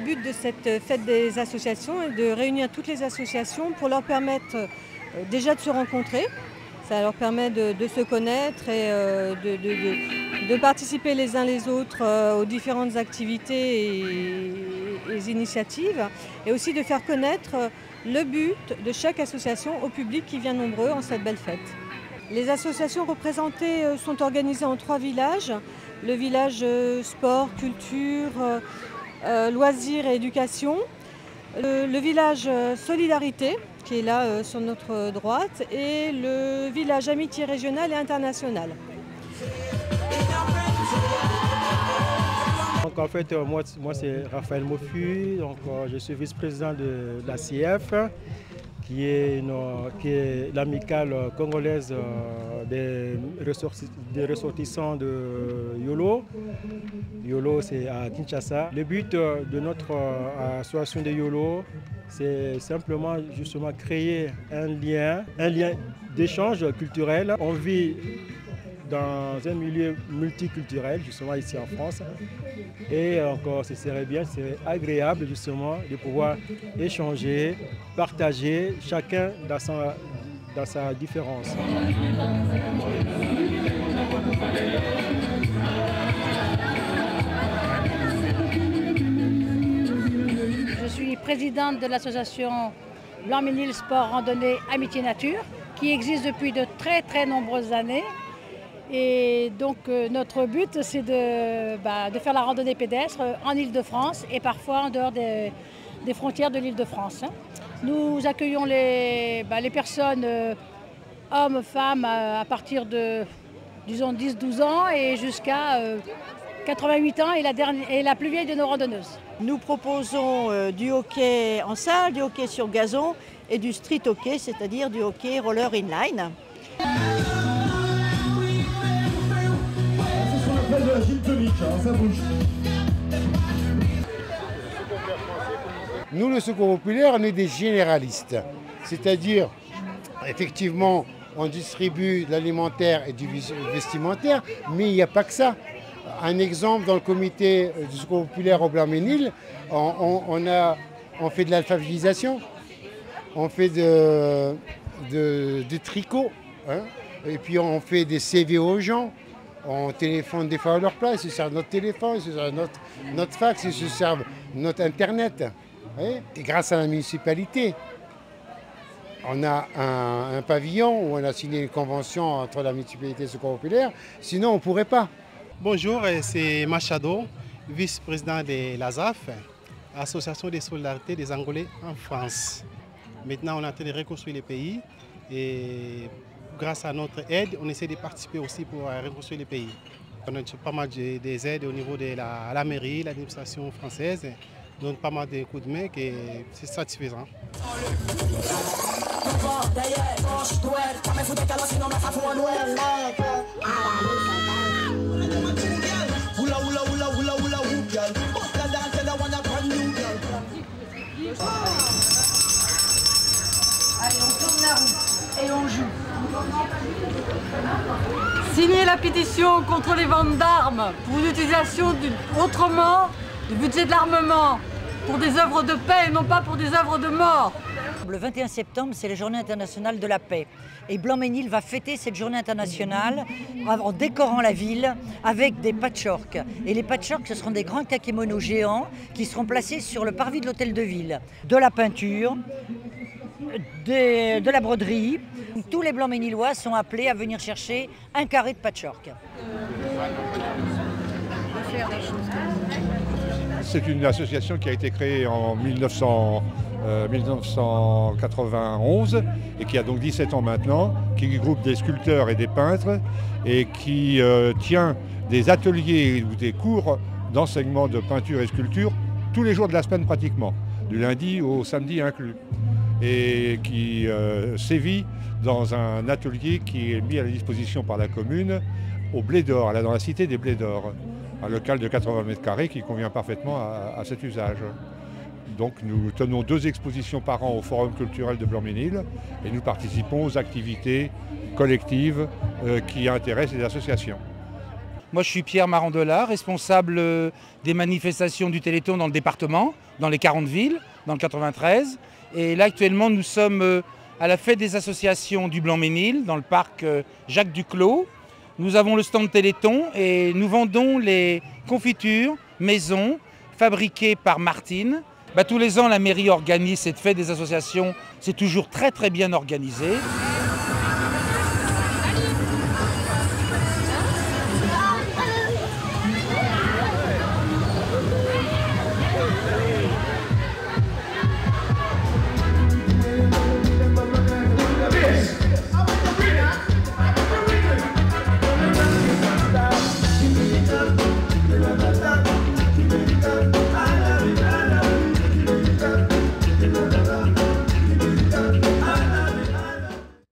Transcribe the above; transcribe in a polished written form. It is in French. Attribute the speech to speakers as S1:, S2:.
S1: but de cette fête des associations est de réunir toutes les associations pour leur permettre déjà de se rencontrer. Ça leur permet de se connaître et de participer les uns les autres aux différentes activités et initiatives, et aussi de faire connaître le but de chaque association au public qui vient nombreux en cette belle fête. Les associations représentées sont organisées en 3 villages. Le village sport, culture, loisirs et éducation. Le village solidarité, qui est là sur notre droite, et le village amitié régionale et internationale.
S2: Donc en fait, moi c'est Raphaël Mofu, donc je suis vice-président de la CF, qui est l'amicale congolaise des ressortissants de Yolo. Yolo, c'est à Kinshasa. Le but de notre association de Yolo, c'est simplement justement créer un lien d'échange culturel. On vit dans un milieu multiculturel, justement ici en France. Et encore, ce serait bien, c'est agréable justement de pouvoir échanger, partager, chacun dans sa différence.
S3: Je suis présidente de l'association Blanc-Ménil Sport Randonnée Amitié Nature, qui existe depuis de très nombreuses années. Et donc notre but, c'est de faire la randonnée pédestre en Île-de-France et parfois en dehors des frontières de l'Île-de-France. Nous accueillons les personnes, hommes, femmes, à partir de, disons, 10-12 ans et jusqu'à 88 ans et la plus vieille de nos randonneuses.
S4: Nous proposons du hockey en salle, du hockey sur gazon et du street hockey, c'est-à-dire du hockey roller inline.
S5: Nous, le Secours populaire, on est des généralistes. C'est-à-dire, effectivement, on distribue de l'alimentaire et du vestimentaire, mais il n'y a pas que ça. Un exemple, dans le comité du Secours populaire au Blanc-Ménil, on fait de l'alphabétisation, on fait du tricot, hein, et puis on fait des CV aux gens. On téléphone des fois à leur place, ils se servent notre téléphone, ils se servent notre fax, ils se servent notre internet. Et grâce à la municipalité, on a un pavillon où on a signé une convention entre la municipalité et le Secours populaire, sinon on ne pourrait pas.
S6: Bonjour, c'est Machado, vice-président de l'ASAF, Association de solidarité des Angolais en France. Maintenant, on est en train de reconstruire le pays et grâce à notre aide, on essaie de participer aussi pour reconstruire le pays. On a pas mal des aides au niveau de la mairie, l'administration française, donne pas mal de coups de main et c'est satisfaisant.
S7: Allez, on tourne la roue et on joue. Signez la pétition contre les ventes d'armes pour l'utilisation autrement du budget de l'armement pour des œuvres de paix et non pas pour des œuvres de mort.
S8: Le 21 septembre, c'est la journée internationale de la paix. Et Blanc-Ménil va fêter cette journée internationale en décorant la ville avec des patchworks. Et les patchworks, ce seront des grands kakémonos géants qui seront placés sur le parvis de l'hôtel de ville. De la peinture, de la broderie. Tous les Blanc-Ménilois sont appelés à venir chercher un carré de patchwork.
S9: C'est une association qui a été créée en 1991 et qui a donc 17 ans maintenant, qui regroupe des sculpteurs et des peintres et qui tient des ateliers ou des cours d'enseignement de peinture et sculpture tous les jours de la semaine pratiquement, du lundi au samedi inclus, et qui sévit dans un atelier qui est mis à la disposition par la commune au Blé d'Or, là dans la cité des Blés d'Or, un local de 80 mètres carrés qui convient parfaitement à cet usage. Donc nous tenons 2 expositions par an au Forum culturel de Blanc-Ménil et nous participons aux activités collectives qui intéressent les associations.
S10: Moi je suis Pierre Marandola, responsable des manifestations du Téléthon dans le département. dans les 40 villes, dans le 93. Et là, actuellement, nous sommes à la fête des associations du Blanc-Ménil, dans le parc Jacques Duclos. Nous avons le stand Téléthon et nous vendons les confitures maison fabriquées par Martine. Tous les ans, la mairie organise cette fête des associations. C'est toujours très très bien organisé.